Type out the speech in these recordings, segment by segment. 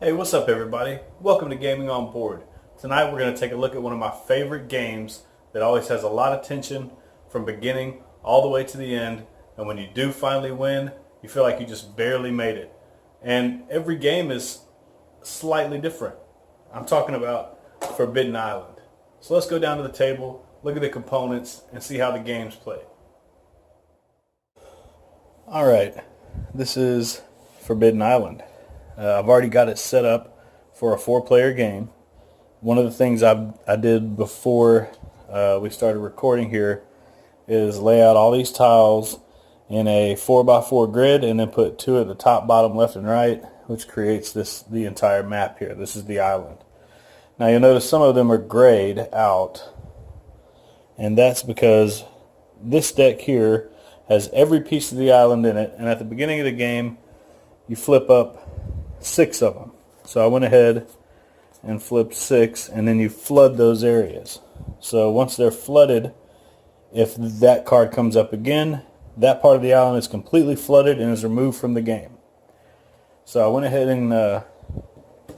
Hey, what's up everybody? Welcome to Gaming on Board. Tonight we're going to take a look at one of my favorite games that always has a lot of tension from beginning all the way to the end, and when you do finally win, you feel like you just barely made it. And every game is slightly different. I'm talking about Forbidden Island. So let's go down to the table, look at the components, and see how the game's played. Alright, this is Forbidden Island. I've already got it set up for a 4-player game. One of the things I did before we started recording here is lay out all these tiles in a 4x4 grid and then put 2 at the top, bottom, left, and right, which creates the entire map here. This is the island. Now you'll notice some of them are grayed out, and that's because this deck here has every piece of the island in it, and at the beginning of the game you flip up 6 of them. So I went ahead and flipped 6, and then you flood those areas. So once they're flooded, if that card comes up again, that part of the island is completely flooded and is removed from the game. So I went ahead and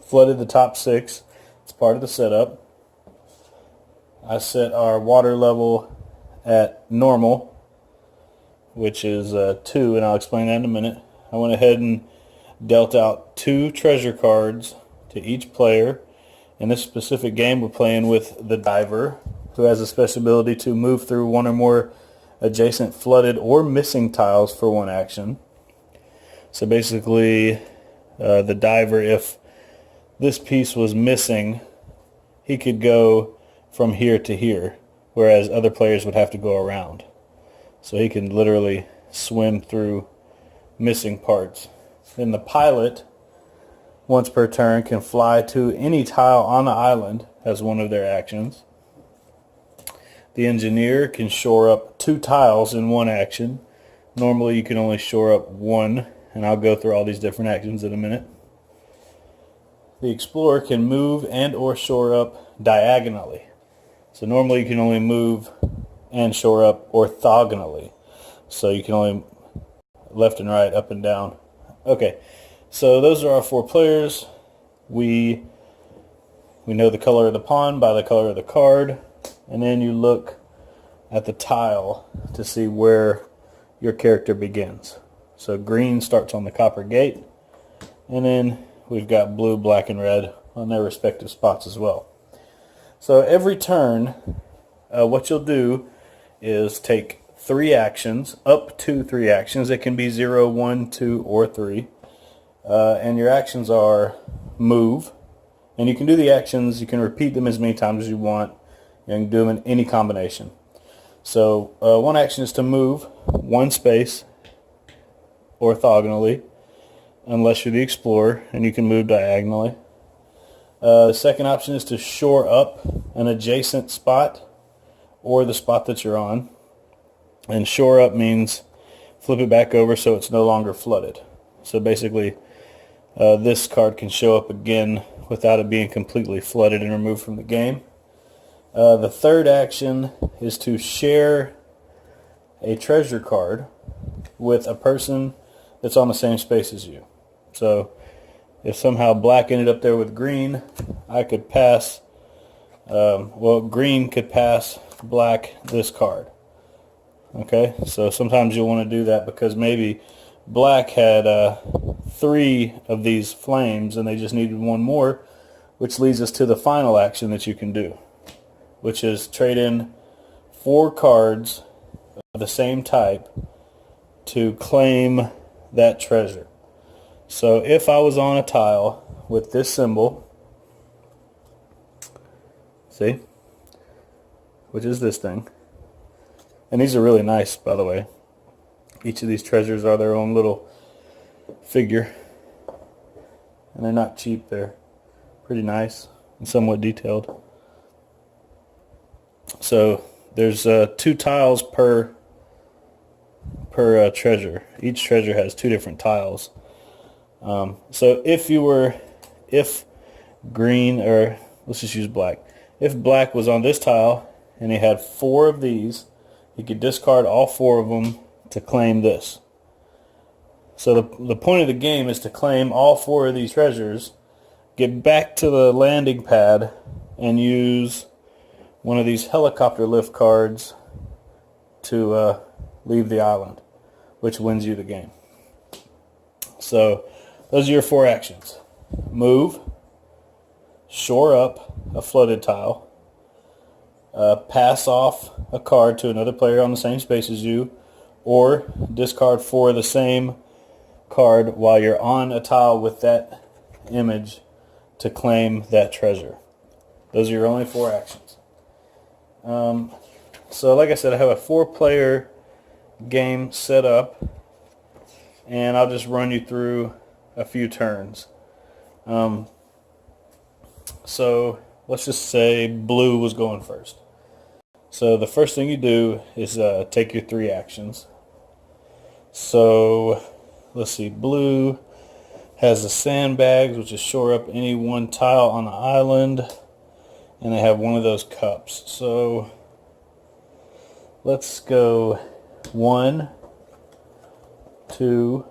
flooded the top 6. It's part of the setup. I set our water level at normal, which is 2, and I'll explain that in a minute. I went ahead and dealt out 2 treasure cards to each player. In this specific game, we're playing with the diver, who has a special ability to move through 1 or more adjacent flooded or missing tiles for 1 action. So basically, the diver, if this piece was missing, he could go from here to here, whereas other players would have to go around. So he can literally swim through missing parts. Then the pilot, once per turn, can fly to any tile on the island as one of their actions. The engineer can shore up 2 tiles in 1 action. Normally you can only shore up 1, and I'll go through all these different actions in a minute. The explorer can move and or shore up diagonally. So normally you can only move and shore up orthogonally. So you can only left and right, up and down. Okay, so those are our 4 players. We know the color of the pawn by the color of the card, and then you look at the tile to see where your character begins. So green starts on the copper gate, and then we've got blue, black, and red on their respective spots as well. So every turn, what you'll do is take 3 actions, up to 3 actions. It can be 0, 1, 2, or 3. And your actions are move. And you can do the actions, you can repeat them as many times as you want. You can do them in any combination. So 1 action is to move 1 space orthogonally, unless you're the explorer, and you can move diagonally. The second option is to shore up an adjacent spot or the spot that you're on. And shore up means flip it back over so it's no longer flooded. So basically, this card can show up again without it being completely flooded and removed from the game. The third action is to share a treasure card with a person that's on the same space as you. So if somehow black ended up there with green, I could pass, green could pass black this card. Okay, so sometimes you'll want to do that because maybe black had 3 of these flames and they just needed 1 more, which leads us to the final action that you can do, which is trade in 4 cards of the same type to claim that treasure. So if I was on a tile with this symbol, see, which is this thing, and these are really nice, by the way. Each of these treasures are their own little figure. And they're not cheap. They're pretty nice and somewhat detailed. So there's 2 tiles per treasure. Each treasure has 2 different tiles. So if green, or let's just use black. If black was on this tile and he had 4 of these, he could discard all 4 of them to claim this. So the point of the game is to claim all 4 of these treasures get back to the landing pad and use one of these helicopter lift cards to leave the island, which wins you the game. So those are your 4 actions. Move, shore up a flooded tile, pass off a card to another player on the same space as you, or discard 4 of the same card while you're on a tile with that image to claim that treasure. Those are your only 4 actions. So like I said, I have a 4-player game set up, and I'll just run you through a few turns. So let's just say blue was going first. So the first thing you do is take your 3 actions. So let's see, blue has the sandbags, which is shore up any one tile on the island, and they have one of those cups. So let's go 1, 2,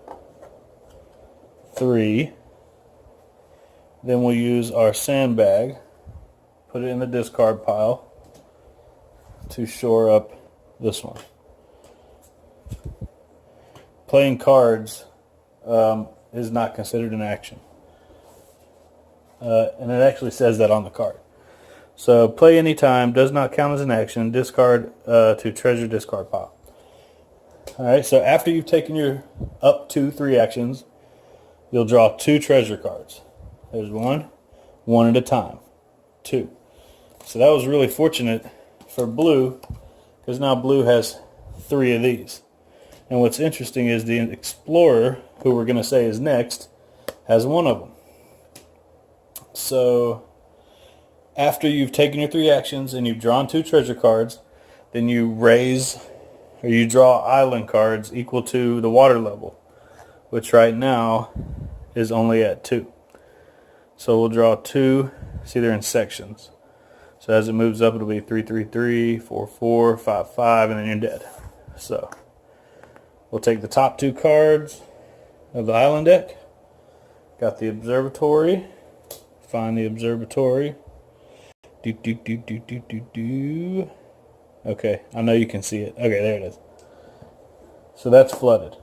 3. Then we'll use our sandbag, put it in the discard pile to shore up this one. Playing cards is not considered an action. And it actually says that on the card. So play anytime, does not count as an action, discard to treasure discard pile. Alright, so after you've taken your up to 3 actions, you'll draw 2 treasure cards. There's one at a time, 2. So that was really fortunate for blue, because now blue has 3 of these. And what's interesting is the explorer, who we're going to say is next, has 1 of them. So after you've taken your 3 actions and you've drawn 2 treasure cards, then you raise, or you draw island cards equal to the water level, which right now is only at 2. So we'll draw 2, see they're in sections. So as it moves up, it'll be 3, 3, 3, 4, 4, 5, 5, and then you're dead. So we'll take the top 2 cards of the island deck. Got the observatory. Find the observatory. Okay, I know you can see it. Okay, there it is. So that's flooded.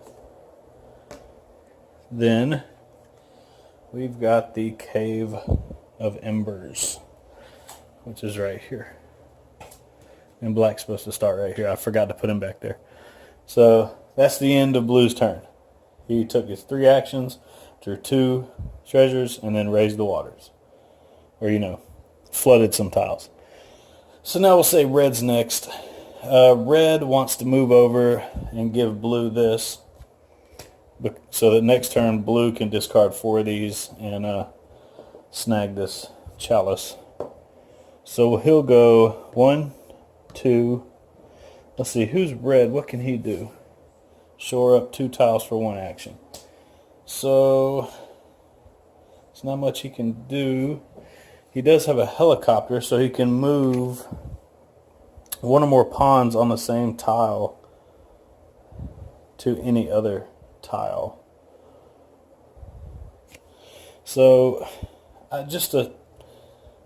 Then we've got the Cave of Embers, which is right here. And black's supposed to start right here. I forgot to put him back there. So that's the end of blue's turn. He took his 3 actions, drew 2 treasures, and then raised the waters. Or, flooded some tiles. So now we'll say red's next. Red wants to move over and give blue this, so that next turn blue can discard 4 of these and snag this chalice. So he'll go 1, 2. Let's see, who's red? What can he do? Shore up 2 tiles for 1 action. So there's not much he can do. He does have a helicopter, so he can move 1 or more pawns on the same tile to any other tile. So just to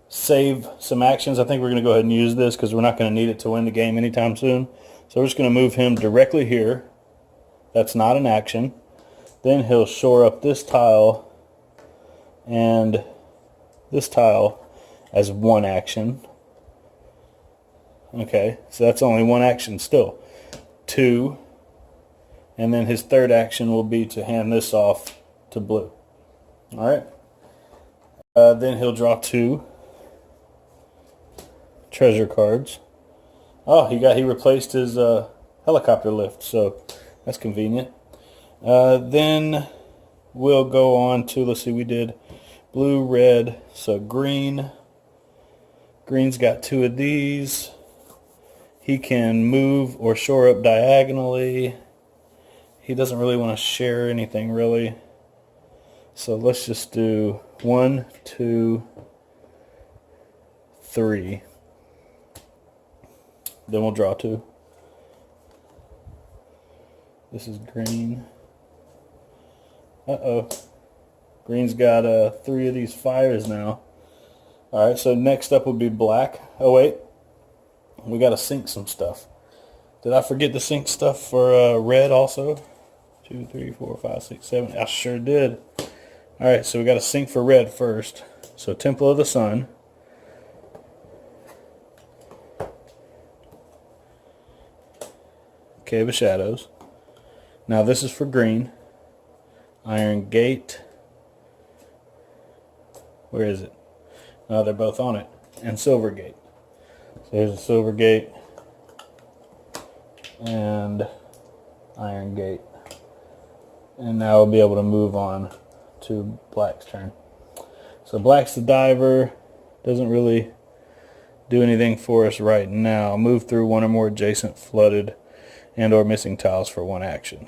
save some actions, I think we're going to go ahead and use this because we're not going to need it to win the game anytime soon. So we're just going to move him directly here. That's not an action. Then he'll shore up this tile and this tile as 1 action. Okay, so that's only 1 action still. 2. And then his 3rd action will be to hand this off to blue. Alright. Then he'll draw 2 treasure cards. Oh, he replaced his helicopter lift, so that's convenient. Then we'll go on to, let's see, we did blue, red, so green. Green's got 2 of these. He can move or shore up diagonally. He doesn't really want to share anything, really. So let's just do 1, 2, 3. Then we'll draw 2. This is green. Uh-oh. Green's got 3 of these fires now. All right, so next up would be black. Oh wait, we got to sync some stuff. Did I forget to sync stuff for red also? 2, 3, 4, 5, 6, 7. I sure did. All right, so we got to sync for red first. So Temple of the Sun. Cave of Shadows. Now this is for green. Iron Gate. Where is it? No, they're both on it. And Silver Gate. So here's a Silver Gate and Iron Gate. And now we'll be able to move on to black's turn. So black's the diver. Doesn't really do anything for us right now. Move through one or more adjacent flooded and or missing tiles for 1 action.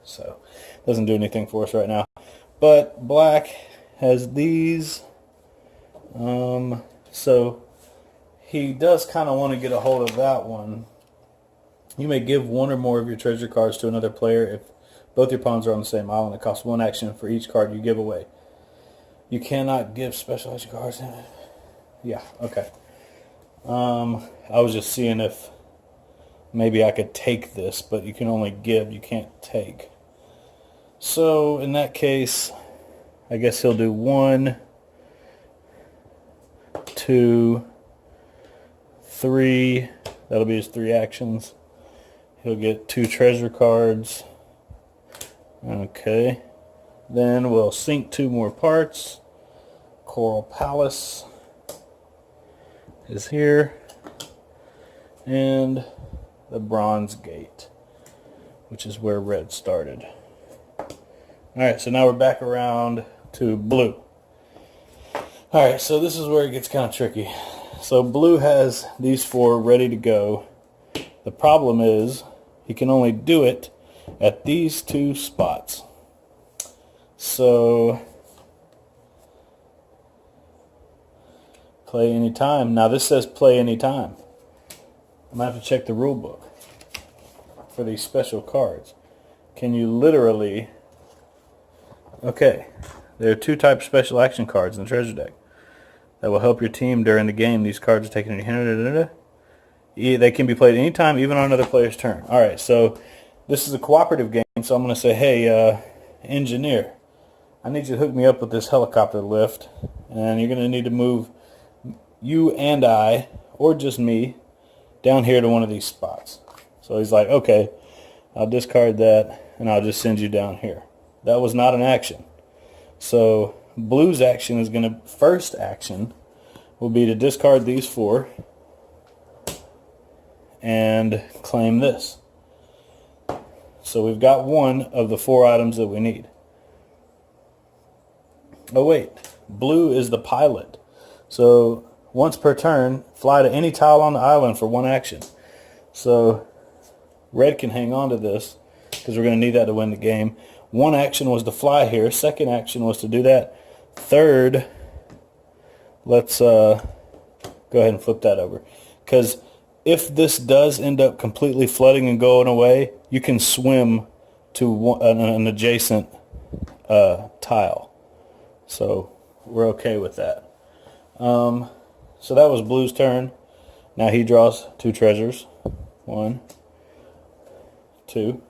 So doesn't do anything for us right now. But black has these. So he does kind of want to get a hold of that one. You may give 1 or more of your treasure cards to another player if both your pawns are on the same island. It costs 1 action for each card you give away. You cannot give special action cards. Yeah, okay. I was just seeing if maybe I could take this, but you can only give, you can't take. So in that case, I guess he'll do 1, 2, 3. That'll be his 3 actions. He'll get 2 treasure cards. Okay. Then we'll sink 2 more parts. Coral Palace is here. And the Bronze Gate, which is where red started. Alright, so now we're back around to blue. Alright, so this is where it gets kind of tricky. So blue has these 4 ready to go. The problem is he can only do it at these 2 spots. So play anytime. Now this says play anytime. I'm going to have to check the rule book for these special cards. Can you literally... Okay, there are 2 types of special action cards in the treasure deck that will help your team during the game. These cards are taken in your hand. They can be played anytime, even on another player's turn. Alright, so this is a cooperative game, so I'm going to say, hey, engineer, I need you to hook me up with this helicopter lift, and you're going to need to move you and I, or just me, down here to one of these spots. So he's like, okay, I'll discard that, and I'll just send you down here. That was not an action. So blue's action is going to, first action will be to discard these 4 and claim this. So we've got 1 of the 4 items that we need. Oh wait, blue is the pilot. So once per turn, fly to any tile on the island for 1 action. So red can hang on to this because we're going to need that to win the game. 1 action was to fly here. 2nd action was to do that. 3rd, let's go ahead and flip that over. Because if this does end up completely flooding and going away, you can swim to an adjacent tile. So we're okay with that. So that was blue's turn. Now he draws 2 treasures. 1, 2.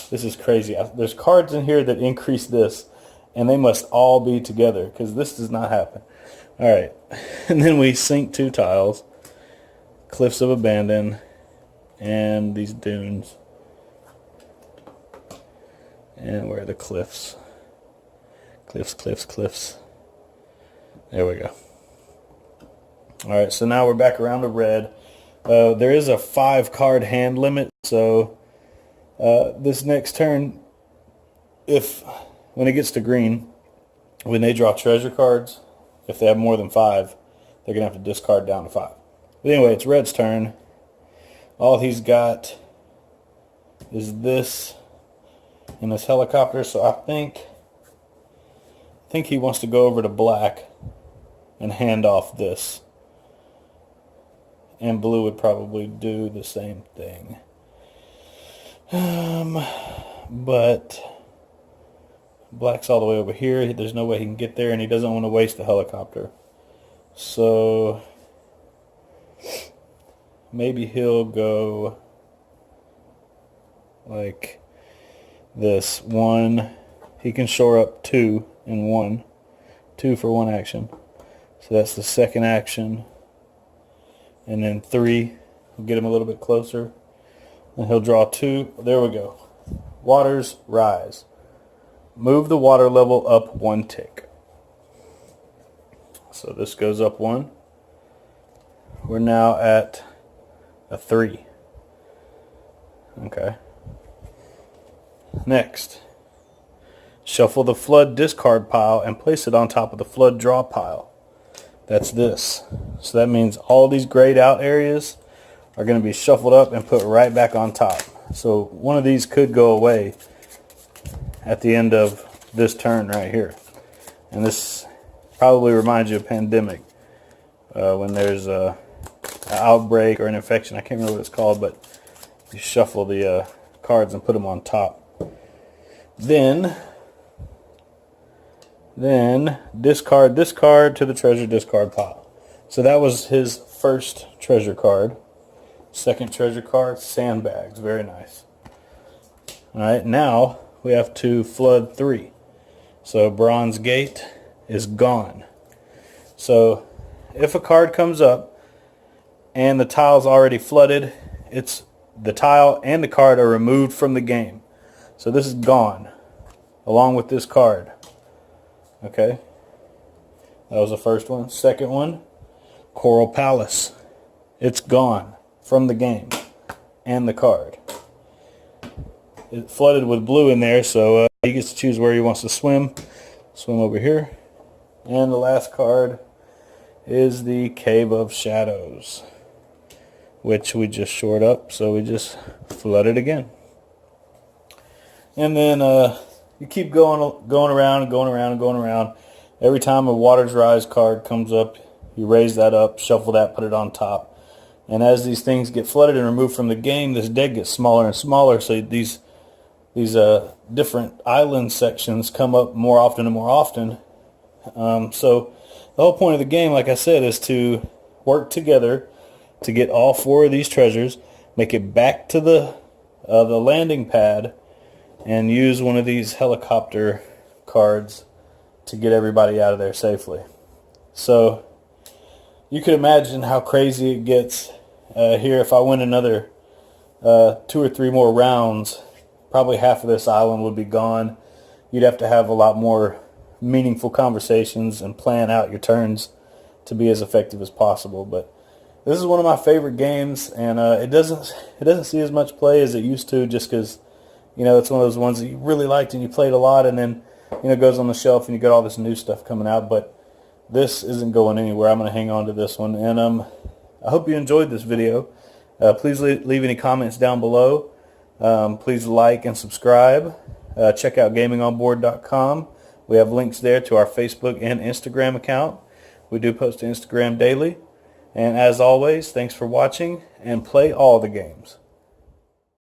This is crazy. There's cards in here that increase this, and they must all be together because this does not happen. All right, and then we sink 2 tiles. Cliffs of Abandon and these dunes. And where are the cliffs? Cliffs, cliffs, cliffs. There we go. Alright, so now we're back around to red. There is a 5 card hand limit, so this next turn, when it gets to green, when they draw treasure cards, if they have more than 5, they're going to have to discard down to 5. But anyway, it's red's turn. All he's got is this and this helicopter, so I think he wants to go over to black and hand off this. And blue would probably do the same thing. But Black's all the way over here. There's no way he can get there, and he doesn't want to waste the helicopter. So maybe he'll go like this. One, he can shore up 2 in 1. 2 for 1 action. So that's the second action. And then 3, we'll get him a little bit closer. And he'll draw 2. There we go. Waters rise. Move the water level up 1 tick. So this goes up 1. We're now at a 3. Okay. Next, shuffle the flood discard pile and place it on top of the flood draw pile. That's this. So that means all these grayed out areas are going to be shuffled up and put right back on top. So one of these could go away at the end of this turn right here. And this probably reminds you of pandemic, when there's an outbreak or an infection. I can't remember what it's called, but you shuffle the cards and put them on top. Then discard this card to the treasure discard pile. So that was his first treasure card. Second treasure card, sandbags. Very nice. Alright, now we have to flood 3. So Bronze Gate is gone. So if a card comes up and the tile's already flooded, it's the tile and the card are removed from the game. So this is gone, along with this card. Okay, that was the first one. Second one, Coral Palace. It's gone from the game and the card. It flooded with blue in there, so he gets to choose where he wants to swim. Swim over here. And the last card is the Cave of Shadows, which we just shored up, so we just flood it again. And then you keep going around and going around and going around. Every time a Waters Rise card comes up, you raise that up, shuffle that, put it on top. And as these things get flooded and removed from the game, this deck gets smaller and smaller. So these different island sections come up more often and more often. So the whole point of the game, like I said, is to work together to get all 4 of these treasures, make it back to the landing pad, and use one of these helicopter cards to get everybody out of there safely. So you could imagine how crazy it gets here. If I win another 2 or 3 more rounds, probably half of this island would be gone. You'd have to have a lot more meaningful conversations and plan out your turns to be as effective as possible. But this is one of my favorite games, and it doesn't see as much play as it used to, just because, you know, it's one of those ones that you really liked and you played a lot, and then, you know, it goes on the shelf and you got all this new stuff coming out. But this isn't going anywhere. I'm going to hang on to this one, and I hope you enjoyed this video. Please leave any comments down below. Please like and subscribe. Check out gamingonboard.com. We have links there to our Facebook and Instagram account. We do post to Instagram daily. And as always, thanks for watching, and play all the games.